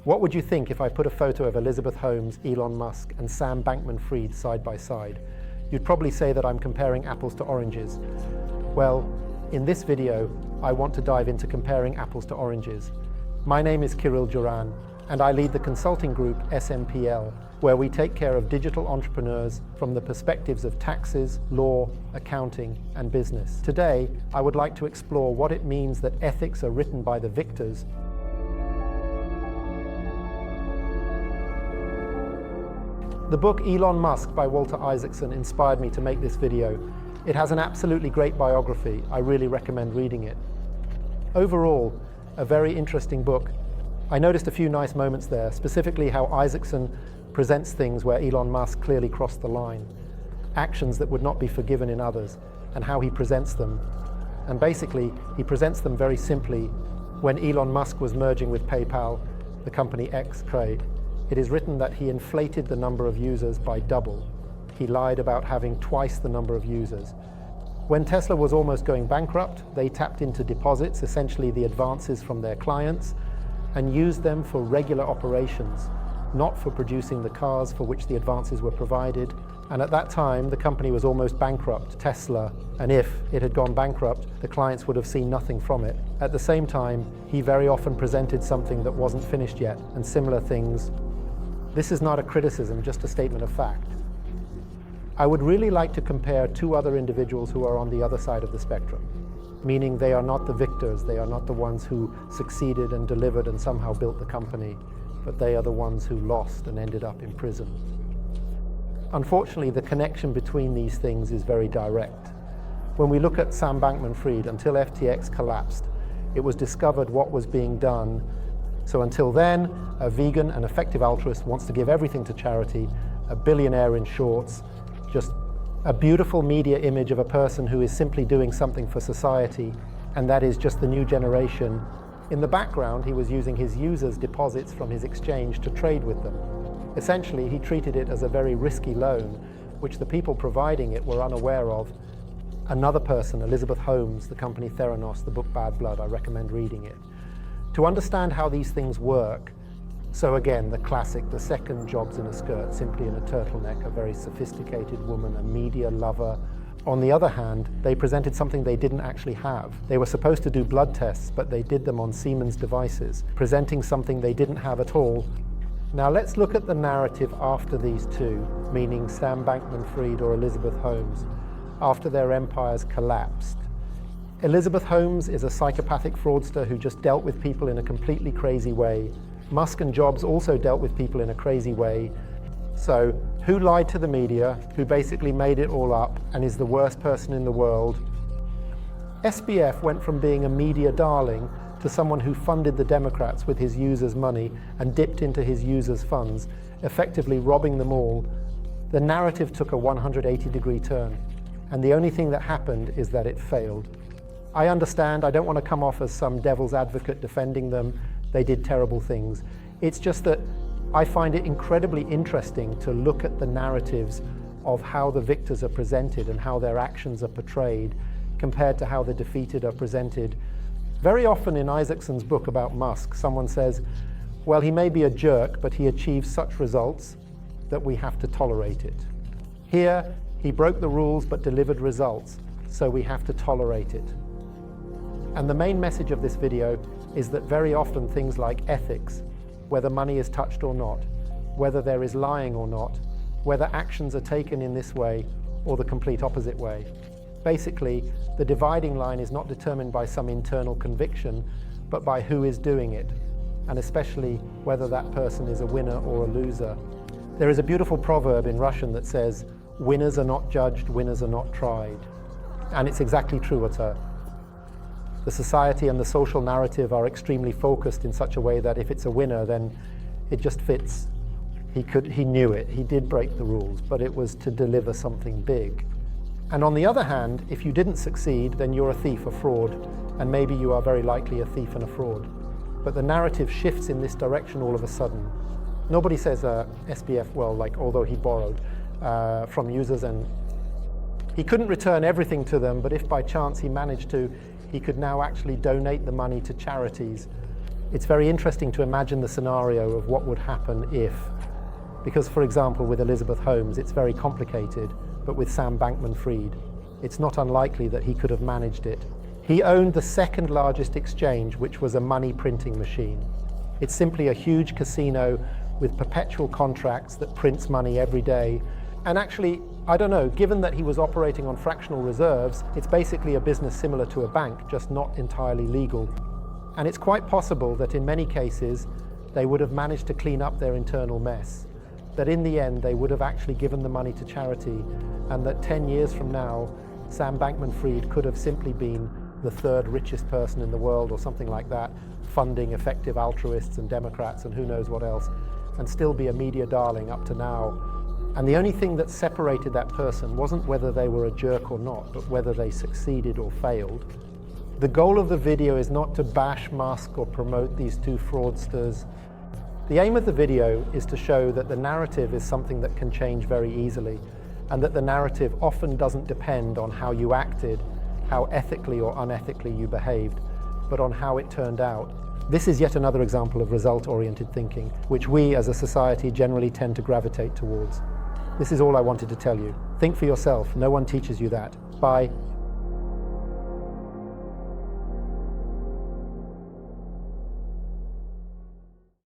What would you think if I put a photo of Elizabeth Holmes, Elon Musk, and Sam Bankman-Fried side by side? You'd probably say that I'm comparing apples to oranges. Well, in this video, I want to dive into comparing apples to oranges. My name is Kirill Juran, and I lead the consulting group SMPL, where we take care of digital entrepreneurs from the perspectives of taxes, law, accounting, and business. Today, I would like to explore what it means that ethics are written by the victors The book Elon Musk by Walter Isaacson inspired me to make this video. It has an absolutely great biography. I really recommend reading it. Overall, a very interesting book. I noticed a few nice moments there, specifically how Isaacson presents things where Elon Musk clearly crossed the line, actions that would not be forgiven in others, and how he presents them. And basically, he presents them very simply. When Elon Musk was merging with PayPal, the company X created, it is written that he inflated the number of users by double. He lied about having twice the number of users. When Tesla was almost going bankrupt, they tapped into deposits, essentially the advances from their clients, and used them for regular operations, not for producing the cars for which the advances were provided. And at that time, the company was almost bankrupt, Tesla, and if it had gone bankrupt, the clients would have seen nothing from it. At the same time, he very often presented something that wasn't finished yet, and similar things. This is not a criticism, just a statement of fact. I would really like to compare two other individuals who are on the other side of the spectrum, meaning they are not the victors, they are not the ones who succeeded and delivered and somehow built the company, but they are the ones who lost and ended up in prison. Unfortunately, the connection between these things is very direct. When we look at Sam Bankman-Fried, until FTX collapsed, it was discovered what was being done. So until then, a vegan and effective altruist wants to give everything to charity, a billionaire in shorts, just a beautiful media image of a person who is simply doing something for society, and that is just the new generation. In the background, he was using his users' deposits from his exchange to trade with them. Essentially, he treated it as a very risky loan, which the people providing it were unaware of. Another person, Elizabeth Holmes, the company Theranos, the book Bad Blood, I recommend reading it. To understand how these things work, so again, the classic, the second jobs in a skirt, simply in a turtleneck, a very sophisticated woman, a media lover. On the other hand, they presented something they didn't actually have. They were supposed to do blood tests, but they did them on Siemens devices, presenting something they didn't have at all. Now let's look at the narrative after these two, meaning Sam Bankman-Fried or Elizabeth Holmes, after their empires collapsed. Elizabeth Holmes is a psychopathic fraudster who just dealt with people in a completely crazy way. Musk and Jobs also dealt with people in a crazy way. So, who lied to the media, who basically made it all up and is the worst person in the world? SBF went from being a media darling to someone who funded the Democrats with his users' money and dipped into his users' funds, effectively robbing them all. The narrative took a 180-degree turn, and the only thing that happened is that it failed. I understand, I don't want to come off as some devil's advocate defending them. They did terrible things. It's just that I find it incredibly interesting to look at the narratives of how the victors are presented and how their actions are portrayed compared to how the defeated are presented. Very often in Isaacson's book about Musk, someone says, well, he may be a jerk, but he achieves such results that we have to tolerate it. Here, he broke the rules but delivered results, so we have to tolerate it. And the main message of this video is that very often things like ethics, whether money is touched or not, whether there is lying or not, whether actions are taken in this way or the complete opposite way. Basically, the dividing line is not determined by some internal conviction, but by who is doing it, and especially whether that person is a winner or a loser. There is a beautiful proverb in Russian that says, winners are not judged, winners are not tried. And it's exactly true. The society and the social narrative are extremely focused in such a way that if it's a winner, then it just fits. He knew it, he did break the rules, but it was to deliver something big. And on the other hand, if you didn't succeed, then you're a thief, a fraud, and maybe you are very likely a thief and a fraud. But the narrative shifts in this direction all of a sudden. Nobody says SBF, well, like, although he borrowed from users and he couldn't return everything to them, but if by chance he managed to, he could now actually donate the money to charities. It's very interesting to imagine the scenario of what would happen if, because for example with Elizabeth Holmes it's very complicated, but with Sam Bankman-Fried it's not unlikely that he could have managed it. He owned the second largest exchange, which was a money printing machine. It's simply a huge casino with perpetual contracts that prints money every day. And actually, I don't know, given that he was operating on fractional reserves, it's basically a business similar to a bank, just not entirely legal. And it's quite possible that in many cases, they would have managed to clean up their internal mess. That in the end, they would have actually given the money to charity, and that 10 years from now, Sam Bankman-Fried could have simply been the third richest person in the world or something like that, funding effective altruists and Democrats and who knows what else, and still be a media darling up to now. And the only thing that separated that person wasn't whether they were a jerk or not, but whether they succeeded or failed. The goal of the video is not to bash, mask, or promote these two fraudsters. The aim of the video is to show that the narrative is something that can change very easily, and that the narrative often doesn't depend on how you acted, how ethically or unethically you behaved, but on how it turned out. This is yet another example of result-oriented thinking, which we as a society generally tend to gravitate towards. This is all I wanted to tell you. Think for yourself. No one teaches you that. Bye.